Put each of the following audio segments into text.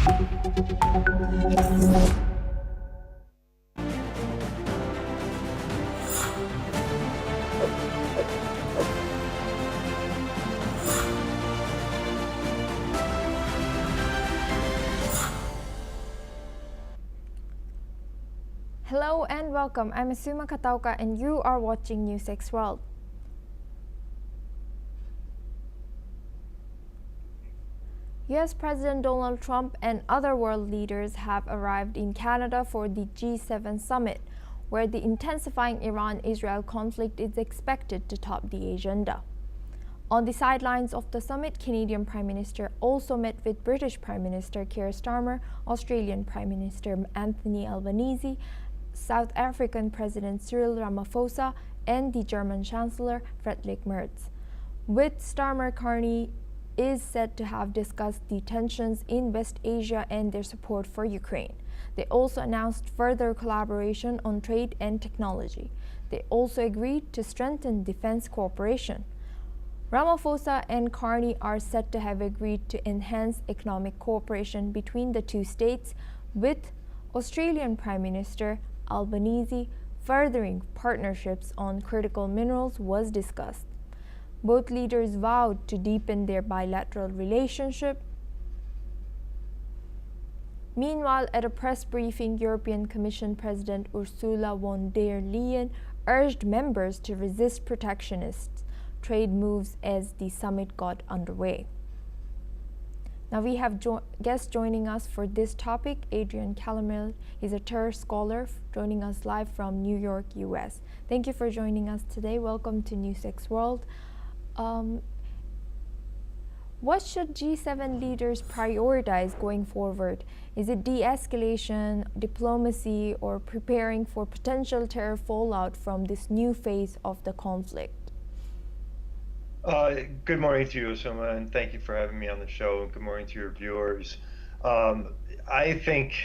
Hello and welcome. I'm Asuma Katauka and you are watching NewsX World. US President Donald Trump and other world leaders have arrived in Canada for the G7 summit, where the intensifying Iran-Israel conflict is expected to top the agenda. On the sidelines of the summit, Canadian Prime Minister also met with British Prime Minister Keir Starmer, Australian Prime Minister Anthony Albanese, South African President Cyril Ramaphosa, and the German Chancellor Friedrich Merz. With Starmer, Carney is said to have discussed the tensions in West Asia and their support for Ukraine. They also announced further collaboration on trade and technology. They also agreed to strengthen defense cooperation. Ramaphosa and Carney are said to have agreed to enhance economic cooperation between the two states, with Australian Prime Minister Albanese furthering partnerships on critical minerals was discussed. Both leaders vowed to deepen their bilateral relationship. Meanwhile, at a press briefing, European Commission President Ursula von der Leyen urged members to resist protectionist trade moves as the summit got underway. Now we have guests joining us for this topic. Adrian Calamel is a terror scholar joining us live from New York, US. Thank you for joining us today. Welcome to NewsX World. What should G7 leaders prioritize going forward? Is it de-escalation, diplomacy, or preparing for potential terror fallout from this new phase of the conflict? Good morning to you, Asuma, and thank you for having me on the show. And good morning to your viewers. I think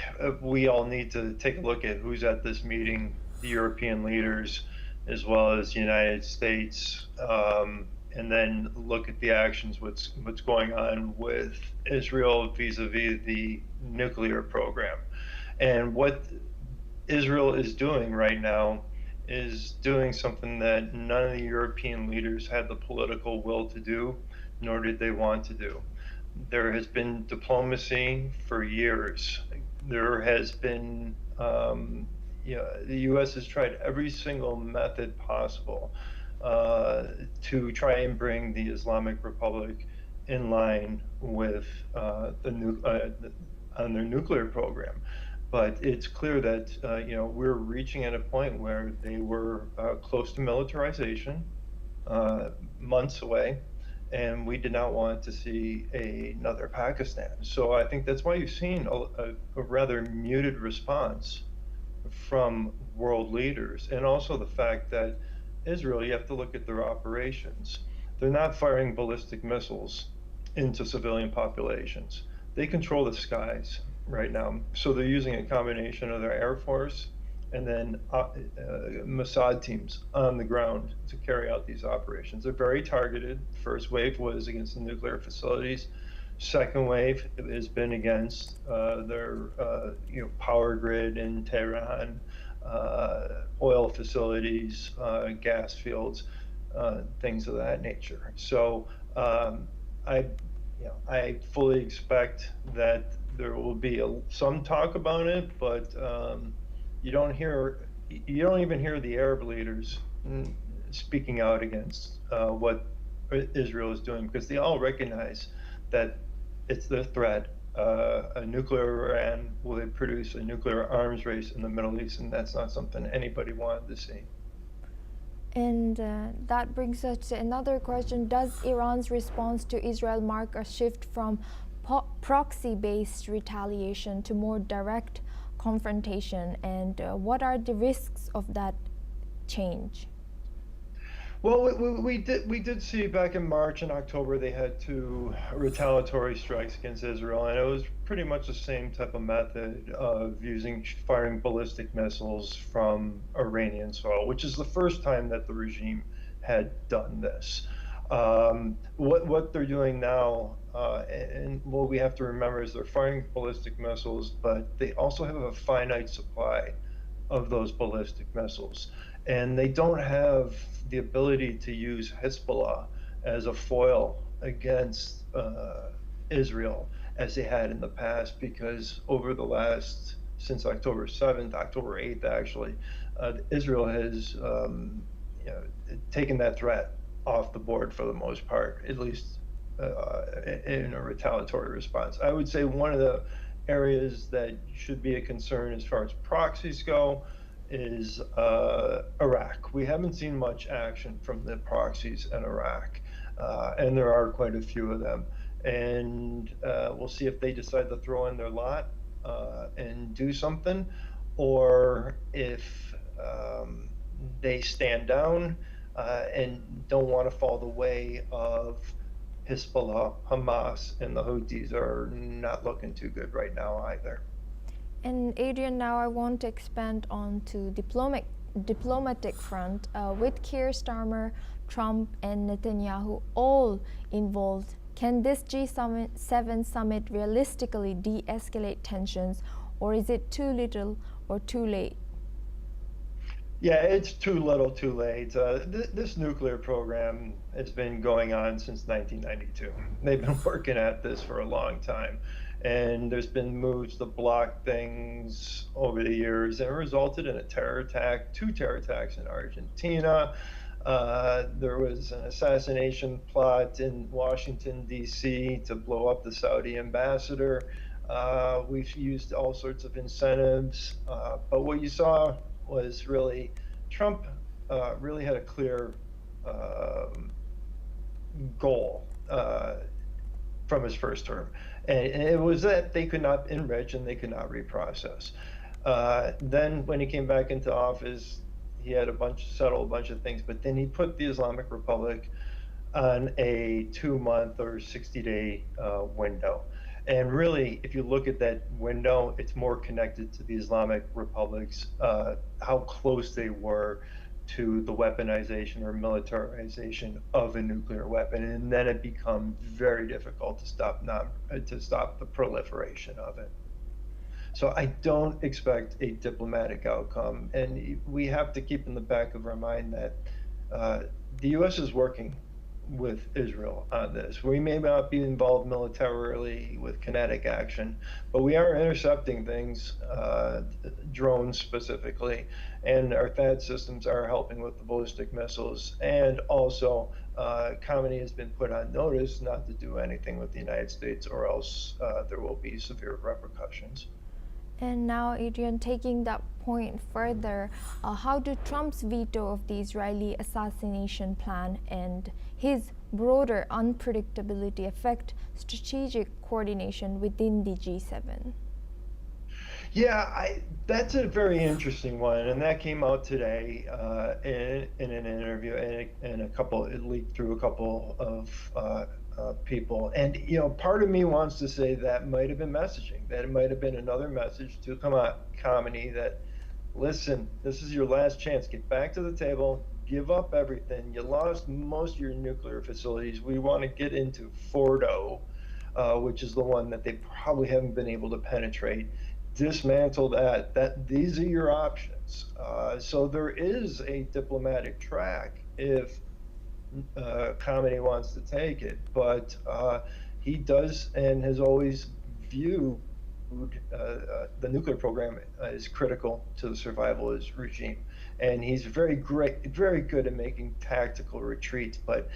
we all need to take a look at who's at this meeting, the European leaders, as well as the United States, and then look at the actions, what's going on with Israel vis-a-vis the nuclear program. And what Israel is doing right now is doing something that none of the European leaders had the political will to do, nor did they want to do. There has been diplomacy for years. There has been, the U.S. has tried every single method possible to try and bring the Islamic Republic in line with on their nuclear program. But it's clear that we're reaching at a point where they were close to militarization, months away, and we did not want to see another Pakistan. So I think that's why you've seen a rather muted response from world leaders, and also the fact that Israel, you have to look at their operations. They're not firing ballistic missiles into civilian populations. They control the skies right now. So they're using a combination of their Air Force and then Mossad teams on the ground to carry out these operations. They're very targeted. First wave was against the nuclear facilities. Second wave has been against their power grid in Tehran, oil facilities, gas fields, things of that nature. So I fully expect that there will be some talk about it, but you don't even hear the Arab leaders speaking out against what Israel is doing, because they all recognize that it's the threat. A nuclear Iran will produce a nuclear arms race in the Middle East, and that's not something anybody wanted to see. And that brings us to another question. Does Iran's response to Israel mark a shift from proxy-based retaliation to more direct confrontation? And what are the risks of that change? Well, we did see back in March and October they had 2 retaliatory strikes against Israel, and it was pretty much the same type of method of firing ballistic missiles from Iranian soil, which is the first time that the regime had done this. What they're doing now, and what we have to remember is they're firing ballistic missiles, but they also have a finite supply of those ballistic missiles. And they don't have the ability to use Hezbollah as a foil against Israel as they had in the past, because over the last, since October 7th, October 8th, actually, Israel has taken that threat off the board for the most part, at least in a retaliatory response. I would say one of the areas that should be a concern as far as proxies go is Iraq. We haven't seen much action from the proxies in Iraq, and there are quite a few of them. And we'll see if they decide to throw in their lot and do something, or if they stand down and don't want to fall the way of Hezbollah, Hamas, and the Houthis are not looking too good right now either. And Adrian, now I want to expand on to diplomatic front with Keir Starmer, Trump, and Netanyahu all involved. Can this G7 summit realistically de-escalate tensions, or is it too little or too late? Yeah, it's too little, too late. This nuclear program has been going on since 1992. They've been working at this for a long time, and there's been moves to block things over the years, and it resulted in a terror attack, 2 terror attacks in Argentina. There was an assassination plot in Washington, D.C. to blow up the Saudi ambassador. We've used all sorts of incentives, but what you saw was really Trump really had a clear goal from his first term, and it was that they could not enrich and they could not reprocess. Then when he came back into office, he had settled a bunch of things, but then he put the Islamic Republic on a 2-month or 60-day window. And really, if you look at that window, it's more connected to the Islamic republics, how close they were to the weaponization or militarization of a nuclear weapon, and then it becomes very difficult to stop the proliferation of it. So I don't expect a diplomatic outcome, and we have to keep in the back of our mind that the U.S. is working with Israel on this. We may not be involved militarily with kinetic action, but we are intercepting things, drones specifically, and our THAAD systems are helping with the ballistic missiles. And also, Khamenei has been put on notice not to do anything with the United States, or else there will be severe repercussions. And now, Adrian, taking that point further, how do Trump's veto of the Israeli assassination plan and his broader unpredictability affect strategic coordination within the G7? Yeah, that's a very interesting one, and that came out today in an interview, and it leaked through a couple of people. And part of me wants to say that might have been messaging, that it might have been another message to Khamenei that, listen, this is your last chance. Get back to the table. Give up everything. You lost most of your nuclear facilities. We want to get into Fordo, which is the one that they probably haven't been able to penetrate. Dismantle that. These are your options. So there is a diplomatic track if Khamenei wants to take it, but he does and has always viewed the nuclear program as critical to the survival of his regime, and he's very good at making tactical retreats. But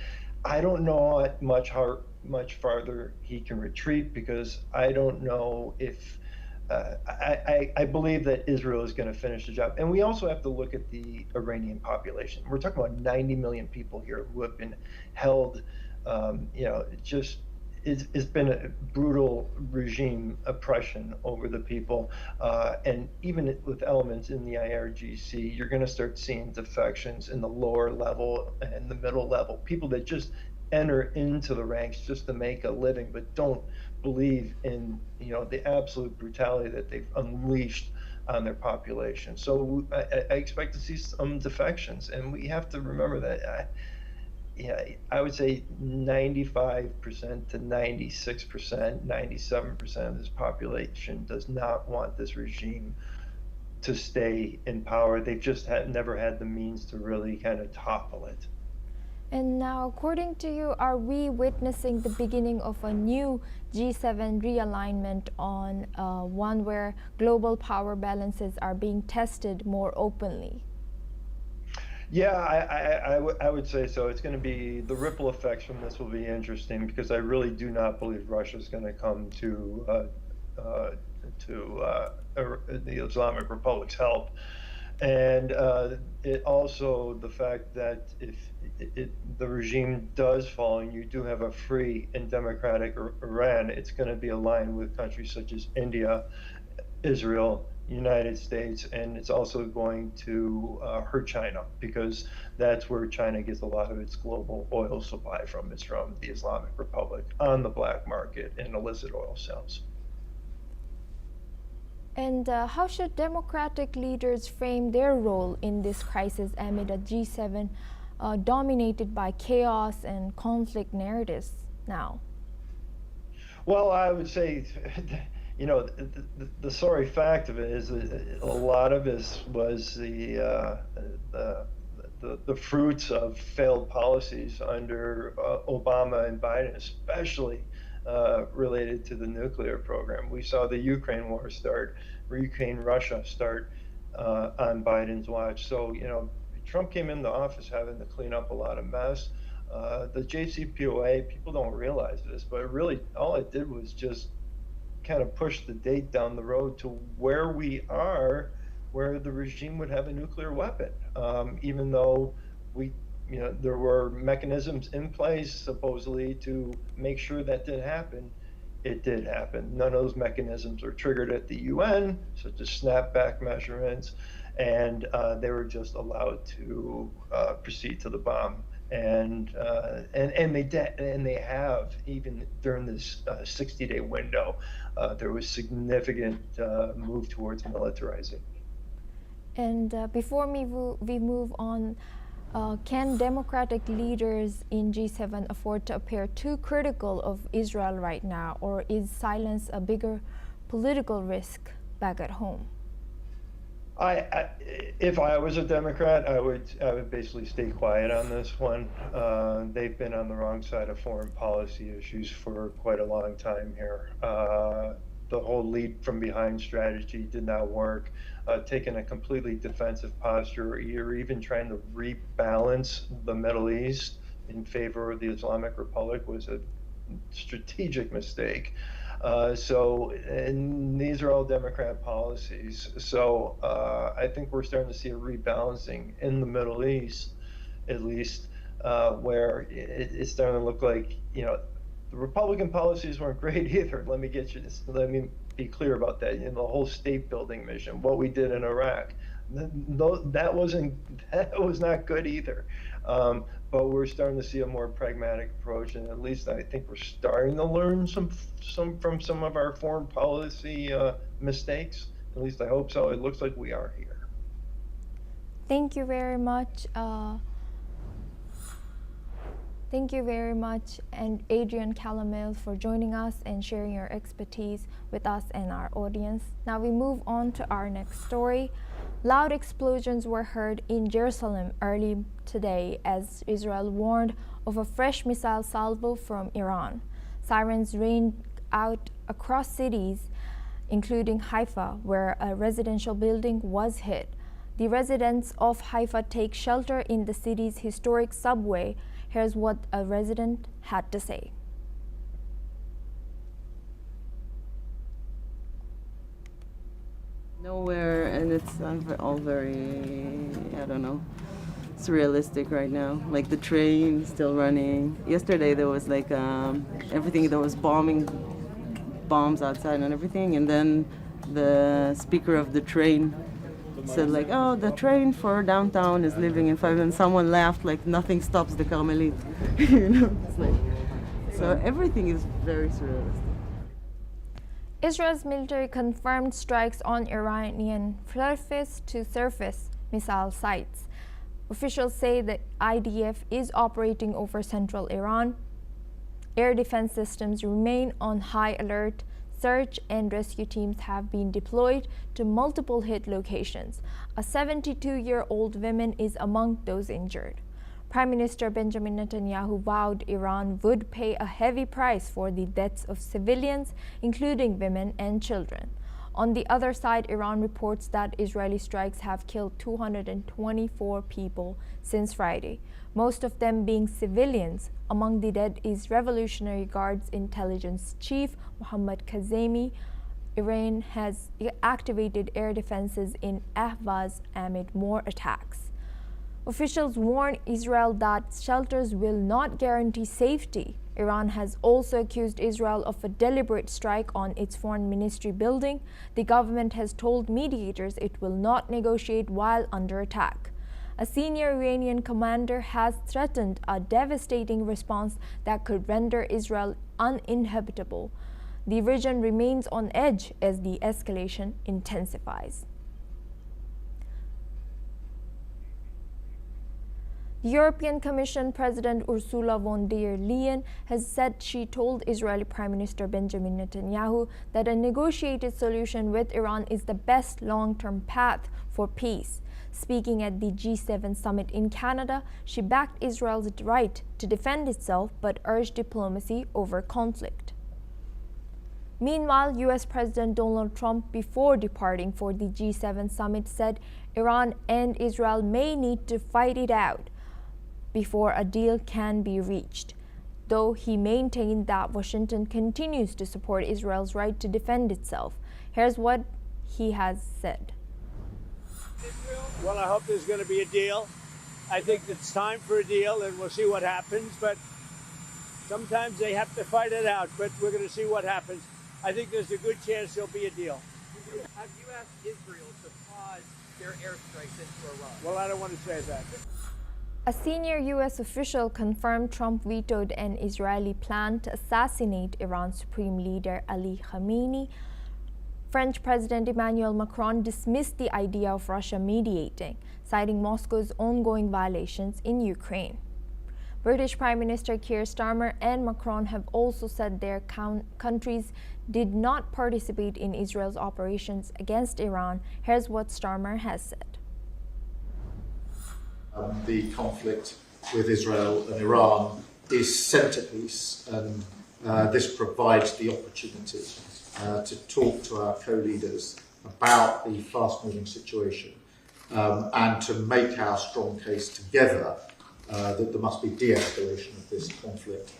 I don't know much farther he can retreat, because I don't know if I believe that Israel is going to finish the job. And we also have to look at the Iranian population. We're talking about 90 million people here who have been held, it's been a brutal regime oppression over the people. And even with elements in the IRGC, you're going to start seeing defections in the lower level and the middle level, people that just enter into the ranks just to make a living, but don't believe in the absolute brutality that they've unleashed on their population. So I expect to see some defections, and we have to remember that yeah, I would say 95% to 96%, 97% of this population does not want this regime to stay in power. They've just never had the means to really kind of topple it. And now, according to you, are we witnessing the beginning of a new G7 realignment on one where global power balances are being tested more openly? Yeah, I would say so. It's going to be, the ripple effects from this will be interesting, because I really do not believe Russia's going to come to the Islamic Republic's help. And it also, the fact that if the regime does fall and you do have a free and democratic Iran, it's going to be aligned with countries such as India, Israel, United States, and it's also going to hurt China, because that's where China gets a lot of its global oil supply from. It's from the Islamic Republic on the black market in illicit oil sales. And how should democratic leaders frame their role in this crisis amid a G7 dominated by chaos and conflict narratives now? Well, I would say, you know, the sorry fact of it is that a lot of this was the fruits of failed policies under Obama and Biden, especially related to the nuclear program. We saw the Ukraine war start, Ukraine-Russia start on Biden's watch. So, you know, Trump came into office having to clean up a lot of mess. The JCPOA, people don't realize this, but really all it did was just kind of push the date down the road to where we are, where the regime would have a nuclear weapon, even though you know, there were mechanisms in place supposedly to make sure that didn't happen. It did happen. None of those mechanisms were triggered at the UN, such as snapback measurements, and they were just allowed to proceed to the bomb. And they have, even during this 60-day window, there was significant move towards militarizing. And before we move on, can democratic leaders in G7 afford to appear too critical of Israel right now, or is silence a bigger political risk back at home? If I was a Democrat, I would basically stay quiet on this one. They've been on the wrong side of foreign policy issues for quite a long time here. The whole lead from behind strategy did not work. Taking a completely defensive posture, or even trying to rebalance the Middle East in favor of the Islamic Republic was a strategic mistake. And these are all Democrat policies. So I think we're starting to see a rebalancing in the Middle East, at least, where it's starting to look like, you know, the Republican policies weren't great either. Let me be clear about that. You know, the whole state building mission, what we did in Iraq, that was not good either. But we're starting to see a more pragmatic approach, and at least I think we're starting to learn some from some of our foreign policy mistakes. At least I hope so. It looks like we are here. Thank you very much. Thank you very much, and Adrian Calamel, for joining us and sharing your expertise with us and our audience. Now we move on to our next story. Loud explosions were heard in Jerusalem early today as Israel warned of a fresh missile salvo from Iran. Sirens rang out across cities, including Haifa, where a residential building was hit. The residents of Haifa take shelter in the city's historic subway. Here's what a resident had to say. Nowhere, and it's all very, I don't know, surrealistic right now. Like the train still running. Yesterday there was like everything, there was bombs outside and everything, and then the speaker of the train said like, oh, the train for downtown is leaving in 5 minutes, and someone laughed like nothing stops the Carmelit. You know, it's like, so everything is very surrealistic. Israel's military confirmed strikes on Iranian surface-to-surface missile sites. Officials say the IDF is operating over central Iran. Air defense systems remain on high alert. Search and rescue teams have been deployed to multiple hit locations. A 72-year-old woman is among those injured. Prime Minister Benjamin Netanyahu vowed Iran would pay a heavy price for the deaths of civilians, including women and children. On the other side, Iran reports that Israeli strikes have killed 224 people since Friday, most of them being civilians. Among the dead is Revolutionary Guard's intelligence chief Mohammad Kazemi. Iran has activated air defenses in Ahvaz amid more attacks. Officials warn Israel that shelters will not guarantee safety. Iran has also accused Israel of a deliberate strike on its foreign ministry building. The government has told mediators it will not negotiate while under attack. A senior Iranian commander has threatened a devastating response that could render Israel uninhabitable. The region remains on edge as the escalation intensifies. The European Commission President Ursula von der Leyen has said she told Israeli Prime Minister Benjamin Netanyahu that a negotiated solution with Iran is the best long-term path for peace. Speaking at the G7 summit in Canada, she backed Israel's right to defend itself but urged diplomacy over conflict. Meanwhile, U.S. President Donald Trump, before departing for the G7 summit, said Iran and Israel may need to fight it out before a deal can be reached, though he maintained that Washington continues to support Israel's right to defend itself. Here's what he has said. Well, I hope there's going to be a deal. I think it's time for a deal, and we'll see what happens. But sometimes they have to fight it out, but we're going to see what happens. I think there's a good chance there'll be a deal. Have you asked Israel to pause their airstrikes into Iran? Well, I don't want to say that. A senior U.S. official confirmed Trump vetoed an Israeli plan to assassinate Iran's supreme leader Ali Khamenei. French President Emmanuel Macron dismissed the idea of Russia mediating, citing Moscow's ongoing violations in Ukraine. British Prime Minister Keir Starmer and Macron have also said their countries did not participate in Israel's operations against Iran. Here's what Starmer has said. The conflict with Israel and Iran is centerpiece, and this provides the opportunity to talk to our co-leaders about the fast-moving situation and to make our strong case together that there must be de-escalation of this conflict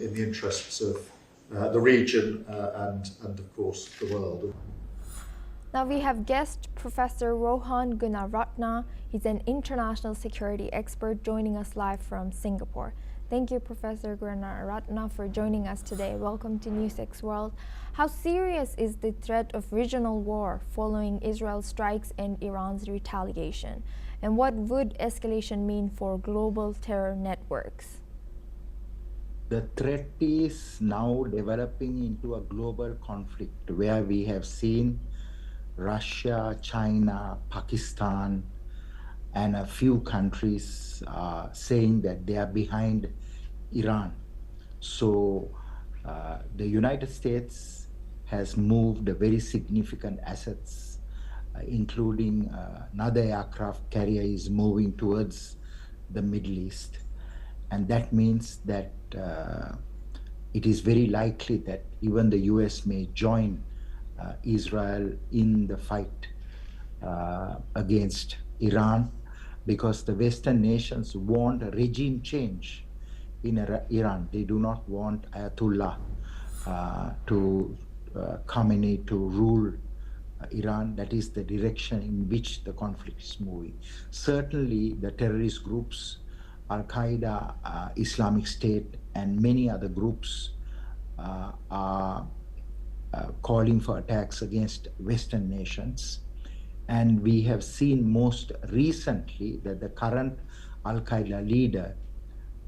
in the interests of the region and of course the world. Now we have guest Professor Rohan Gunaratna. He's an international security expert joining us live from Singapore. Thank you, Professor Gunaratna, for joining us today. Welcome to NewsX World. How serious is the threat of regional war following Israel's strikes and Iran's retaliation? And what would escalation mean for global terror networks? The threat is now developing into a global conflict where we have seen Russia, China, Pakistan, and a few countries saying that they are behind Iran. So the United States has moved very significant assets, including another aircraft carrier is moving towards the Middle East. And that means that it is very likely that even the US may join Israel in the fight against Iran, because the Western nations want a regime change in Iran. They do not want Ayatollah Khamenei to rule Iran. That is the direction in which the conflict is moving. Certainly the terrorist groups, Al-Qaeda, Islamic State, and many other groups are calling for attacks against Western nations. And we have seen most recently that the current Al-Qaeda leader,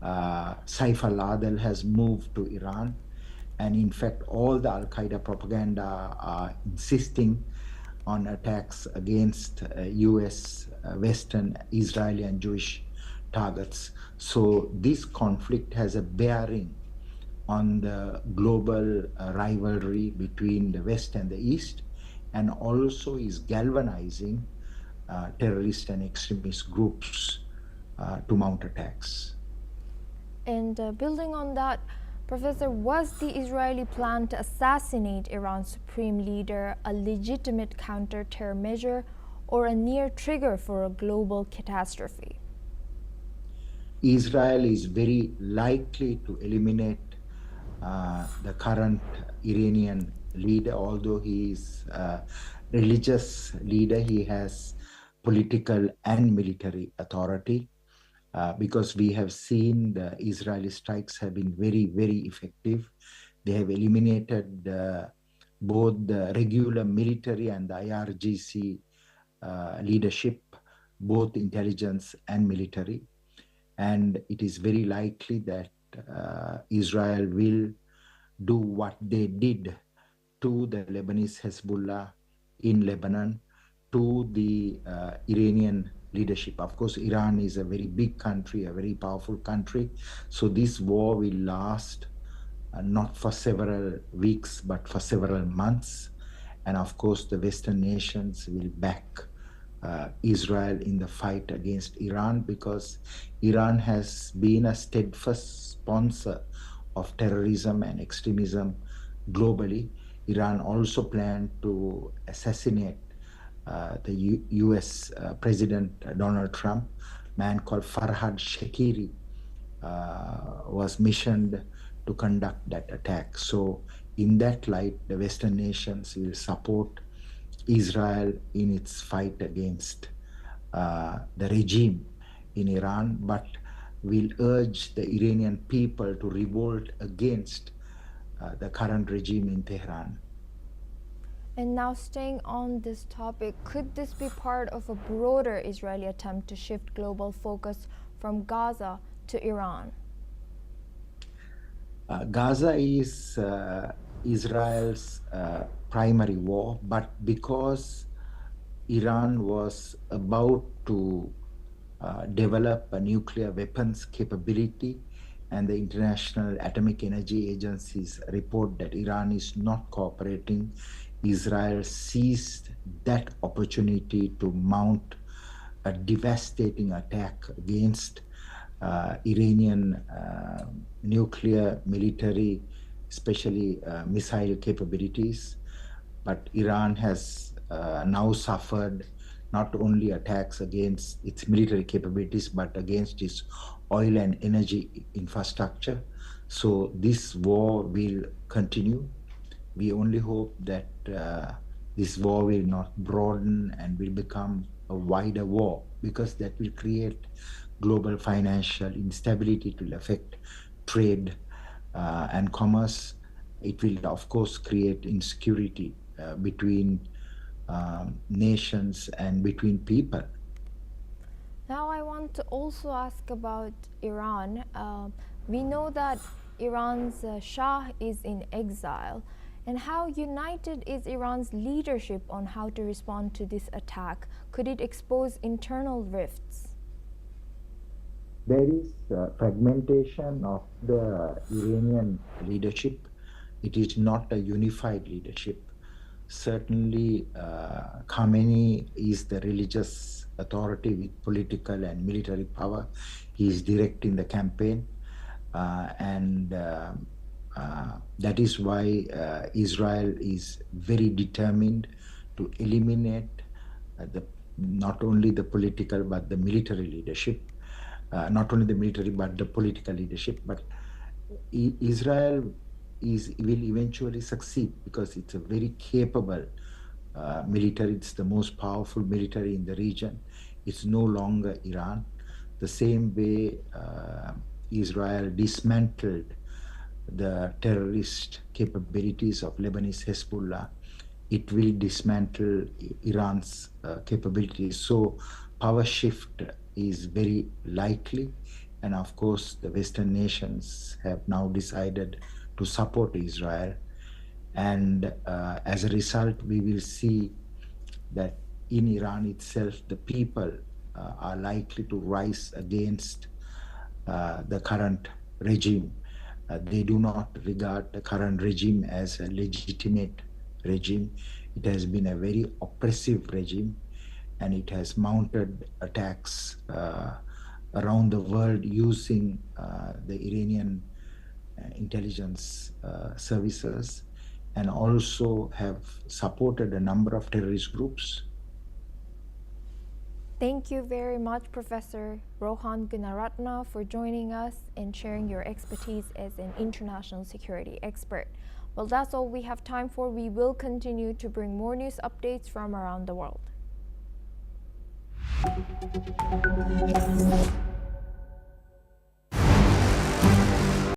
Saif al-Adel, has moved to Iran. And in fact, all the Al-Qaeda propaganda are insisting on attacks against US, Western, Israeli, and Jewish targets. So this conflict has a bearing on the global rivalry between the West and the East, and also is galvanizing terrorist and extremist groups to mount attacks. And building on that, Professor, was the Israeli plan to assassinate Iran's supreme leader a legitimate counter-terror measure or a near trigger for a global catastrophe? Israel is very likely to eliminate the current Iranian leader. Although he is a religious leader, he has political and military authority. Because we have seen the Israeli strikes have been very, very effective. They have eliminated both the regular military and the IRGC leadership, both intelligence and military. And it is very likely that Israel will do what they did to the Lebanese Hezbollah in Lebanon, to the Iranian leadership. Of course, Iran is a very big country, a very powerful country. So this war will last not for several weeks, but for several months. And of course, the Western nations will back Israel in the fight against Iran, because Iran has been a steadfast sponsor of terrorism and extremism globally. Iran also planned to assassinate the US President Donald Trump. A man called Farhad Shakiri was missioned to conduct that attack. So in that light, the Western nations will support Israel in its fight against the regime in Iran, but will urge the Iranian people to revolt against the current regime in Tehran. And now, staying on this topic, could this be part of a broader Israeli attempt to shift global focus from Gaza to Iran? Gaza is Israel's primary war, but because Iran was about to develop a nuclear weapons capability, and the International Atomic Energy Agency's report that Iran is not cooperating, Israel seized that opportunity to mount a devastating attack against Iranian nuclear, military, especially missile capabilities. But Iran has now suffered not only attacks against its military capabilities, but against its oil and energy infrastructure. So this war will continue. We only hope that this war will not broaden and will become a wider war, because that will create global financial instability. It will affect trade and commerce. It will, of course, create insecurity between nations and between people. Now I want to also ask about Iran. We know that Iran's Shah is in exile. And how united is Iran's leadership on how to respond to this attack? Could it expose internal rifts? There is fragmentation of the Iranian leadership. It is not a unified leadership. Certainly, Khamenei is the religious authority with political and military power. He is directing the campaign, and that is why Israel is very determined to eliminate not only the political but the military leadership. Not only the military but the political leadership. But Israel will eventually succeed, because it's a very capable military. It's the most powerful military in the region. It's no longer Iran. The same way Israel dismantled the terrorist capabilities of Lebanese Hezbollah, it will dismantle Iran's capabilities. So power shift is very likely. And of course, the Western nations have now decided to support Israel. And as a result, we will see that in Iran itself, the people are likely to rise against the current regime. They do not regard the current regime as a legitimate regime. It has been a very oppressive regime, and it has mounted attacks around the world using the Iranian intelligence services, and also have supported a number of terrorist groups. Thank you very much, Professor Rohan Gunaratna, for joining us and sharing your expertise as an international security expert. Well, that's all we have time for. We will continue to bring more news updates from around the world.